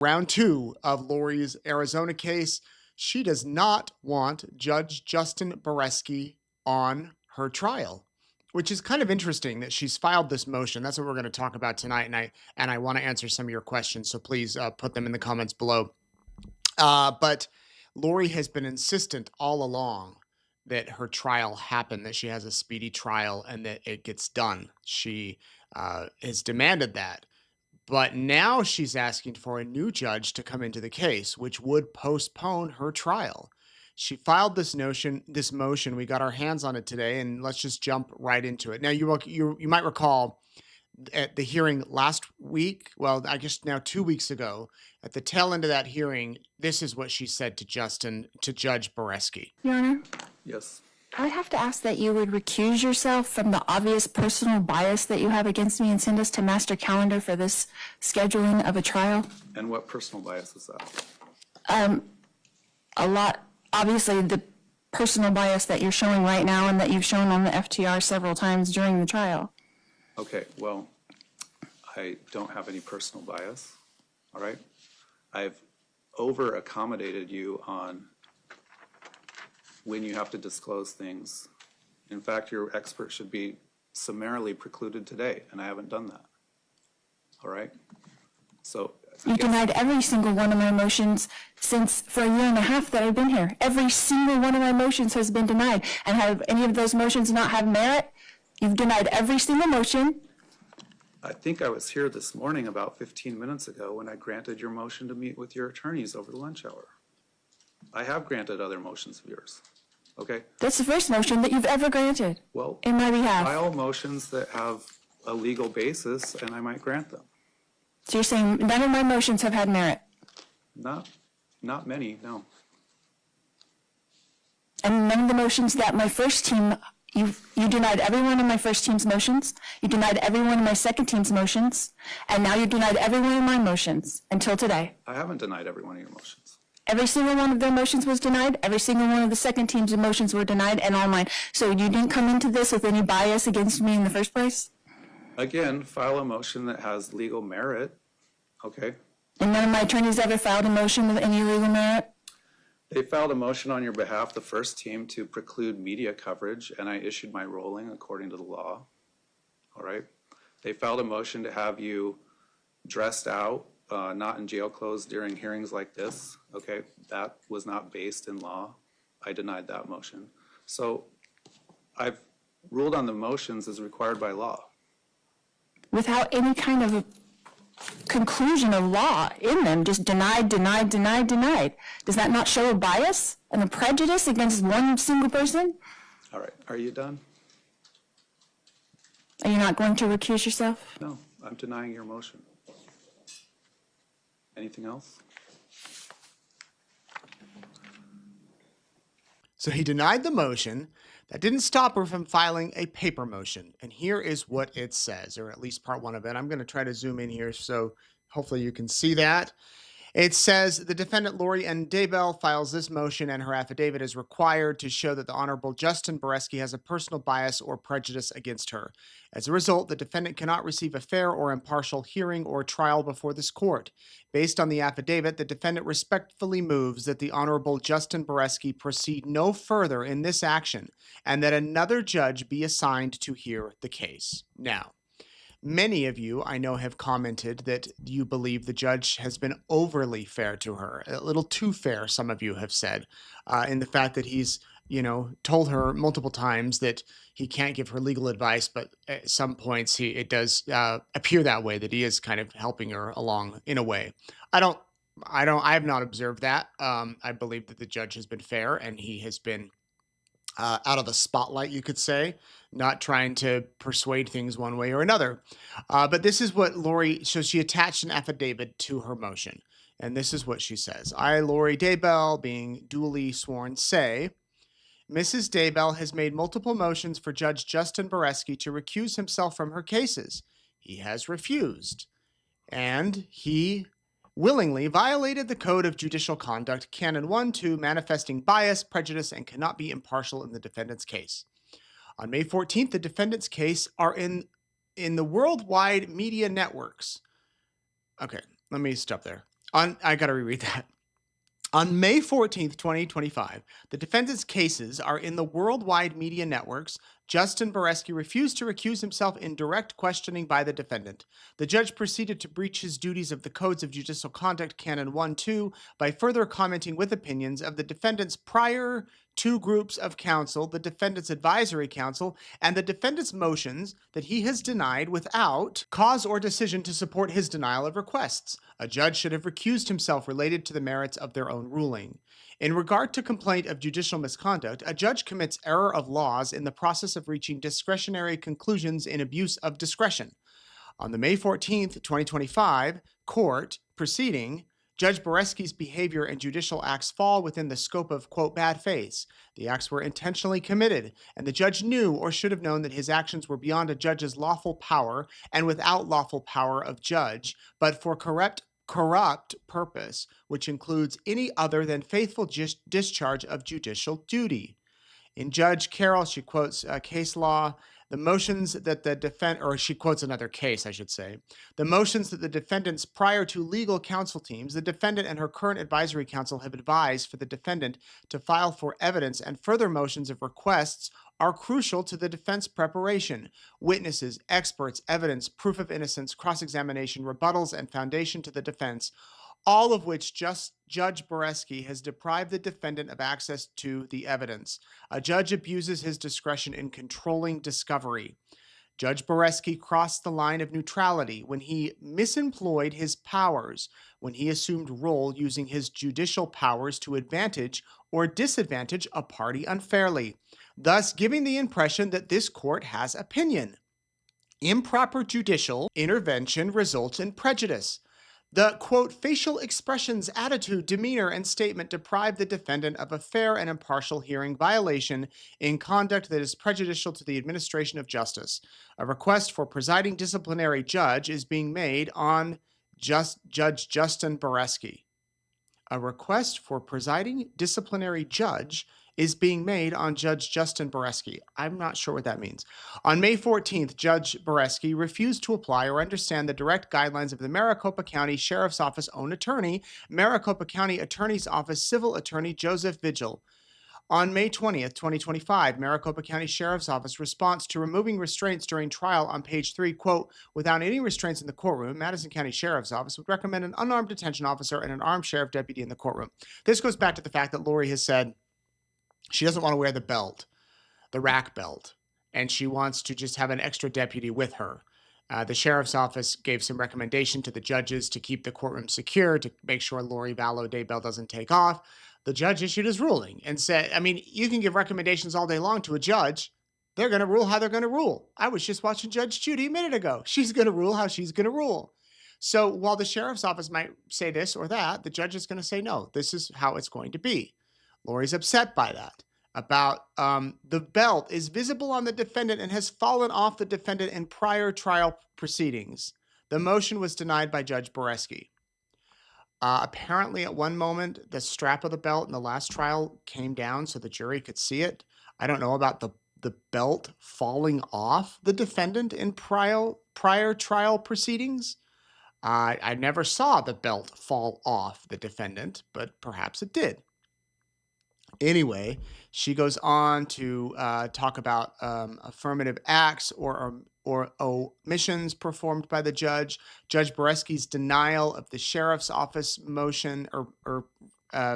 Round two of Lori's Arizona case. She does not want Judge Justin Beresky on her trial, which is kind of interesting that she's filed this motion. That's what we're going to talk about tonight, and I want to answer some of your questions. So please put them in the comments below. But Lori has been insistent all along that her trial happen, that she has a speedy trial, and that it gets done. She has demanded that. But now she's asking for a new judge to come into the case, which would postpone her trial. She filed this motion. We got our hands on it today, and let's just jump right into it. Now, you might recall at the hearing last week, well, I guess now 2 weeks ago, at the tail end of that hearing, this is what she said to Judge Beresky. Your Honor? Yes. I would have to ask that you would recuse yourself from the obvious personal bias that you have against me and send us to master calendar for this scheduling of a trial. And what personal bias is that? A lot, obviously, the personal bias that you're showing right now and that you've shown on the FTR several times during the trial. Okay, well, I don't have any personal bias, all right? I've over-accommodated you on when you have to disclose things. In fact, your expert should be summarily precluded today, and I haven't done that. All right? So You denied every single one of my motions since for a year and a half that I've been here. Every single one of my motions has been denied. And have any of those motions not have merit? You've denied every single motion. I think I was here this morning about 15 minutes ago when I granted your motion to meet with your attorneys over the lunch hour. I have granted other motions of yours, okay? That's the first motion that you've ever granted Well, in my behalf. file motions that have a legal basis, and I might grant them. So you're saying none of my motions have had merit? Not many, no. And none of the motions that my first team, you denied every one of my first team's motions, you denied every one of my second team's motions, and now you've denied every one of my motions until today. I haven't denied every one of your motions. Every single one of their motions was denied, every single one of the second team's motions were denied, and all mine. So you didn't come into this with any bias against me in the first place? Again, file a motion that has legal merit, okay? And none of my attorneys ever filed a motion with any legal merit? They filed a motion on your behalf, the first team, to preclude media coverage, and I issued my ruling according to the law, all right? They filed a motion to have you dressed out, not in jail clothes during hearings like this, okay? That was not based in law. I denied that motion. So I've ruled on the motions as required by law. Without any kind of a conclusion of law in them, just denied, denied, denied, denied. Does that not show a bias and a prejudice against one single person? All right, are you done? Are you not going to recuse yourself? No, I'm denying your motion. Anything else? So he denied the motion. That didn't stop her from filing a paper motion. And here is what it says, or at least part one of it. I'm going to try to zoom in here so hopefully you can see that. It says the defendant Lori N. Daybell files this motion and her affidavit is required to show that the Honorable Justin Beresky has a personal bias or prejudice against her. As a result, the defendant cannot receive a fair or impartial hearing or trial before this court. Based on the affidavit, the defendant respectfully moves that the Honorable Justin Beresky proceed no further in this action and that another judge be assigned to hear the case. Now, many of you, I know, have commented that you believe the judge has been overly fair to her, a little too fair, some of you have said, in the fact that he's, told her multiple times that he can't give her legal advice, but at some points it does appear that way, that he is kind of helping her along in a way. I have not observed that. I believe that the judge has been fair and he has been out of the spotlight, you could say, not trying to persuade things one way or another. But this is what so she attached an affidavit to her motion. And this is what she says. I, Lori Daybell, being duly sworn, say, Mrs. Daybell has made multiple motions for Judge Justin Beresky to recuse himself from her cases. He has refused. And he willingly violated the Code of Judicial Conduct, Canon 1-2, manifesting bias, prejudice, and cannot be impartial in the defendant's case. On May 14th, the defendant's case are in the worldwide media networks. Okay, let me stop there. I got to reread that. On May 14th, 2025, the defendant's cases are in the worldwide media networks. Justin Beresky refused to recuse himself in direct questioning by the defendant. The judge proceeded to breach his duties of the Codes of Judicial Conduct Canon 1-2 by further commenting with opinions of the defendant's prior two groups of counsel, the defendant's advisory counsel, and the defendant's motions that he has denied without cause or decision to support his denial of requests. A judge should have recused himself related to the merits of their own ruling. In regard to complaint of judicial misconduct, a judge commits error of laws in the process of reaching discretionary conclusions in abuse of discretion. On the May 14th, 2025, court proceeding, Judge Beresky's behavior and judicial acts fall within the scope of, quote, bad faith. The acts were intentionally committed, and the judge knew or should have known that his actions were beyond a judge's lawful power and without lawful power of judge, but for corrupt purpose, which includes any other than faithful discharge of judicial duty. In Judge Carroll, she quotes case law, the motions that she quotes another case, I should say. The motions that the defendants prior to legal counsel teams, the defendant and her current advisory counsel have advised for the defendant to file for evidence and further motions of requests are crucial to the defense preparation. Witnesses, experts, evidence, proof of innocence, cross-examination, rebuttals, and foundation to the defense, all of which Judge Beresky has deprived the defendant of access to the evidence. A judge abuses his discretion in controlling discovery. Judge Beresky crossed the line of neutrality when he misemployed his powers, when he assumed role using his judicial powers to advantage or disadvantage a party unfairly, thus giving the impression that this court has opinion. Improper judicial intervention results in prejudice. The, quote, facial expressions, attitude, demeanor, and statement deprive the defendant of a fair and impartial hearing violation in conduct that is prejudicial to the administration of justice. A request for presiding disciplinary judge is being made on Judge Justin Beresky. A request for presiding disciplinary judge is being made on Judge Justin Beresky. I'm not sure what that means. On May 14th, Judge Beresky refused to apply or understand the direct guidelines of the Maricopa County Sheriff's Office own attorney, Maricopa County Attorney's Office Civil Attorney Joseph Vigil. On May 20th, 2025, Maricopa County Sheriff's Office response to removing restraints during trial on page 3, quote, without any restraints in the courtroom, Madison County Sheriff's Office would recommend an unarmed detention officer and an armed sheriff deputy in the courtroom. This goes back to the fact that Lori has said she doesn't want to wear the belt, the rack belt, and she wants to just have an extra deputy with her. The sheriff's office gave some recommendation to the judges to keep the courtroom secure, to make sure Lori Vallow Daybell doesn't take off. The judge issued his ruling and said, I mean, you can give recommendations all day long to a judge. They're going to rule how they're going to rule. I was just watching Judge Judy a minute ago. She's going to rule how she's going to rule. So while the sheriff's office might say this or that, the judge is going to say, no, this is how it's going to be. Lori's upset by that. About the belt is visible on the defendant and has fallen off the defendant in prior trial proceedings. The motion was denied by Judge Beresky. Apparently, at one moment, the strap of the belt in the last trial came down so the jury could see it. I don't know about the belt falling off the defendant in prior trial proceedings. I never saw the belt fall off the defendant, but perhaps it did. Anyway, she goes on to talk about affirmative acts or omissions performed by the judge. Judge Beresky's denial of the sheriff's office motion or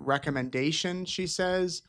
recommendation, she says,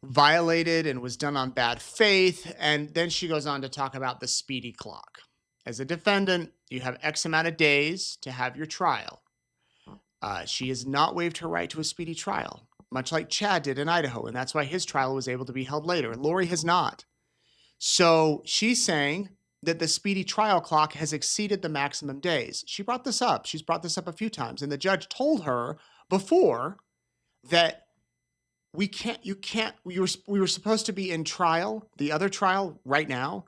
violated and was done on bad faith. And then she goes on to talk about the speedy clock. As a defendant, you have X amount of days to have your trial. She has not waived her right to a speedy trial, much like Chad did in Idaho, and that's why his trial was able to be held later. Lori has not. So she's saying that the speedy trial clock has exceeded the maximum days. She brought this up. She's brought this up a few times, and the judge told her before that we were supposed to be in trial, the other trial right now.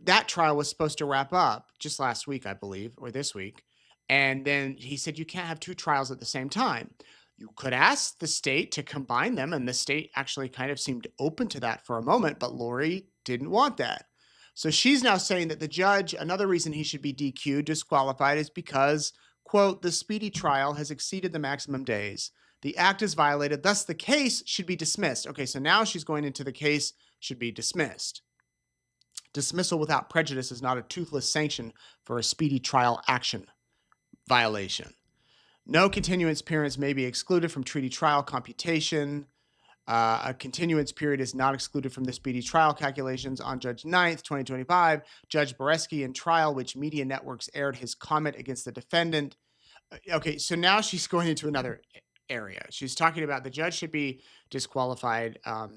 That trial was supposed to wrap up just last week, I believe, or this week. And then he said, you can't have two trials at the same time. You could ask the state to combine them, and the state actually kind of seemed open to that for a moment, but Lori didn't want that. So she's now saying that the judge, another reason he should be DQ'd, disqualified, is because, quote, the speedy trial has exceeded the maximum days. The act is violated, thus the case should be dismissed. Okay, so now she's going into the case should be dismissed. Dismissal without prejudice is not a toothless sanction for a speedy trial action violation. No continuance periods may be excluded from treaty trial computation. A continuance period is not excluded from the speedy trial calculations. On Judge 9th, 2025, Judge Beresky in trial, which media networks aired his comment against the defendant. Okay, so now she's going into another area. She's talking about the judge should be disqualified. I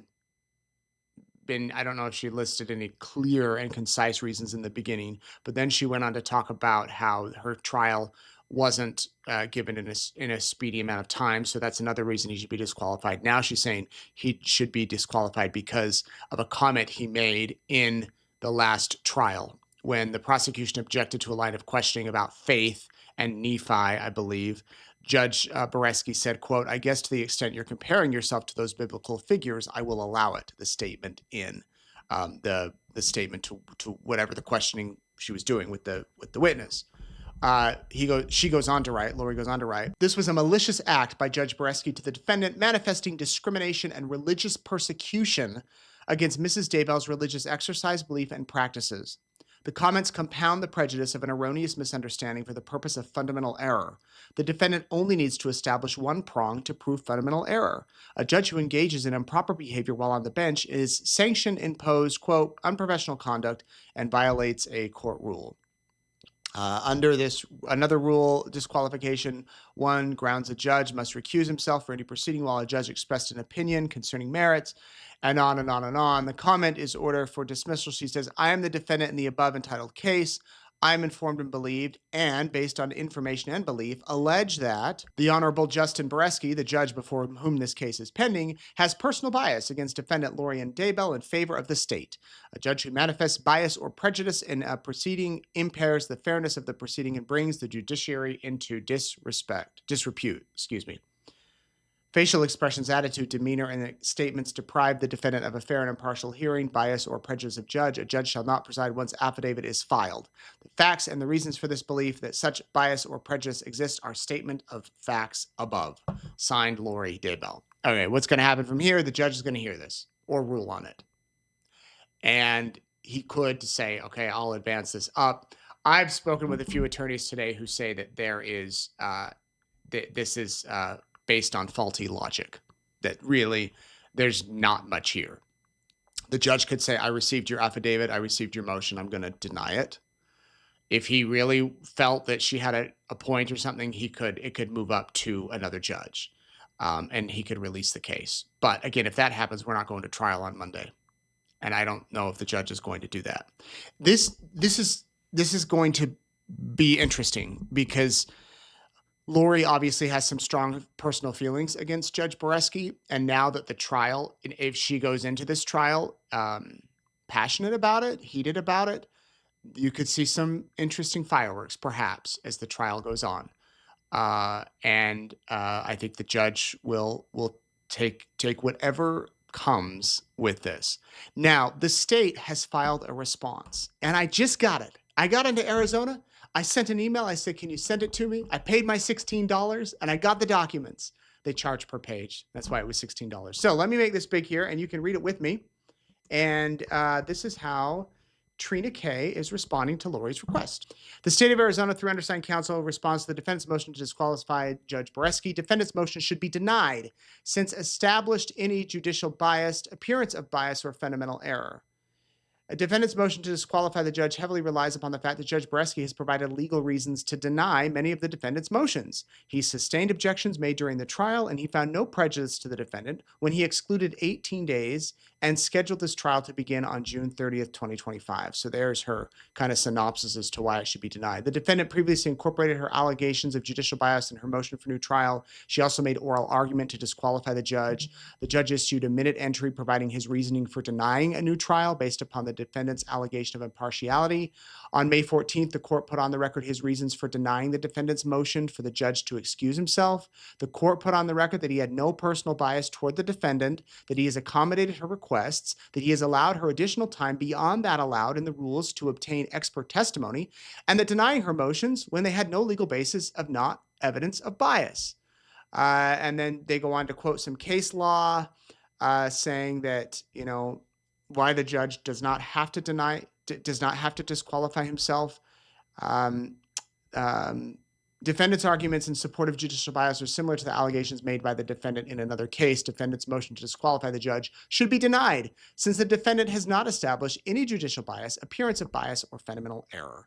don't know if she listed any clear and concise reasons in the beginning, but then she went on to talk about how her trial wasn't given in a speedy amount of time. So that's another reason he should be disqualified. Now she's saying he should be disqualified because of a comment he made in the last trial when the prosecution objected to a line of questioning about faith and Nephi, I believe. Judge Beresky said, quote, I guess to the extent you're comparing yourself to those biblical figures, I will allow it. The statement in the statement to whatever the questioning she was doing with the witness. She goes on to write, Lori goes on to write, this was a malicious act by Judge Beresky to the defendant manifesting discrimination and religious persecution against Mrs. Daybell's religious exercise, belief, and practices. The comments compound the prejudice of an erroneous misunderstanding for the purpose of fundamental error. The defendant only needs to establish one prong to prove fundamental error. A judge who engages in improper behavior while on the bench is sanctioned, imposed, quote, unprofessional conduct, and violates a court rule. Under this, another rule, disqualification, one grounds a judge must recuse himself for any proceeding while a judge expressed an opinion concerning merits, and on and on and on. The comment is order for dismissal. She says, I am the defendant in the above entitled case. I am informed and believed, and based on information and belief, allege that the Honorable Justin Beresky, the judge before whom this case is pending, has personal bias against defendant Lori Daybell in favor of the state. A judge who manifests bias or prejudice in a proceeding impairs the fairness of the proceeding and brings the judiciary into disrepute. Facial expressions, attitude, demeanor, and statements deprive the defendant of a fair and impartial hearing, bias, or prejudice of judge. A judge shall not preside once affidavit is filed. The facts and the reasons for this belief that such bias or prejudice exists are statement of facts above. Signed, Lori Daybell. Okay, what's going to happen from here? The judge is going to hear this or rule on it. And he could say, okay, I'll advance this up. I've spoken with a few attorneys today who say that there is, this is based on faulty logic, that really there's not much here. The judge could say, I received your affidavit, I received your motion, I'm going to deny it. If he really felt that she had a point or something, it could move up to another judge, and he could release the case. But again, if that happens, we're not going to trial on Monday. And I don't know if the judge is going to do that. This is going to be interesting because Lori obviously has some strong personal feelings against Judge Beresky. And now that the trial, if she goes into this trial passionate about it, heated about it, you could see some interesting fireworks, perhaps, as the trial goes on. And I think the judge will take whatever comes with this. Now, the state has filed a response, and I just got it. I got into Arizona. I sent an email. I said, can you send it to me? I paid my $16 and I got the documents. They charge per page. That's why it was $16. So let me make this big here and you can read it with me. And this is how Treena Kay is responding to Lori's request. The state of Arizona, through undersigned counsel, responds to the defendant's motion to disqualify Judge Beresky. Defendant's motion should be denied since established any judicial bias, appearance of bias, or fundamental error. A defendant's motion to disqualify the judge heavily relies upon the fact that Judge Beresky has provided legal reasons to deny many of the defendant's motions. He sustained objections made during the trial, and he found no prejudice to the defendant when he excluded 18 days and scheduled this trial to begin on June 30th, 2025. So there's her kind of synopsis as to why it should be denied. The defendant previously incorporated her allegations of judicial bias in her motion for new trial. She also made oral argument to disqualify the judge. The judge issued a minute entry providing his reasoning for denying a new trial based upon the defendant's allegation of impartiality. On May 14th, the court put on the record his reasons for denying the defendant's motion for the judge to excuse himself. The court put on the record that he had no personal bias toward the defendant, that he has accommodated her request, requests that he has allowed her additional time beyond that allowed in the rules to obtain expert testimony, and that denying her motions when they had no legal basis of not evidence of bias. And then they go on to quote some case law saying that, why the judge does not have to disqualify himself. Um, Defendant's arguments in support of judicial bias are similar to the allegations made by the defendant in another case. Defendant's motion to disqualify the judge should be denied since the defendant has not established any judicial bias, appearance of bias, or fundamental error.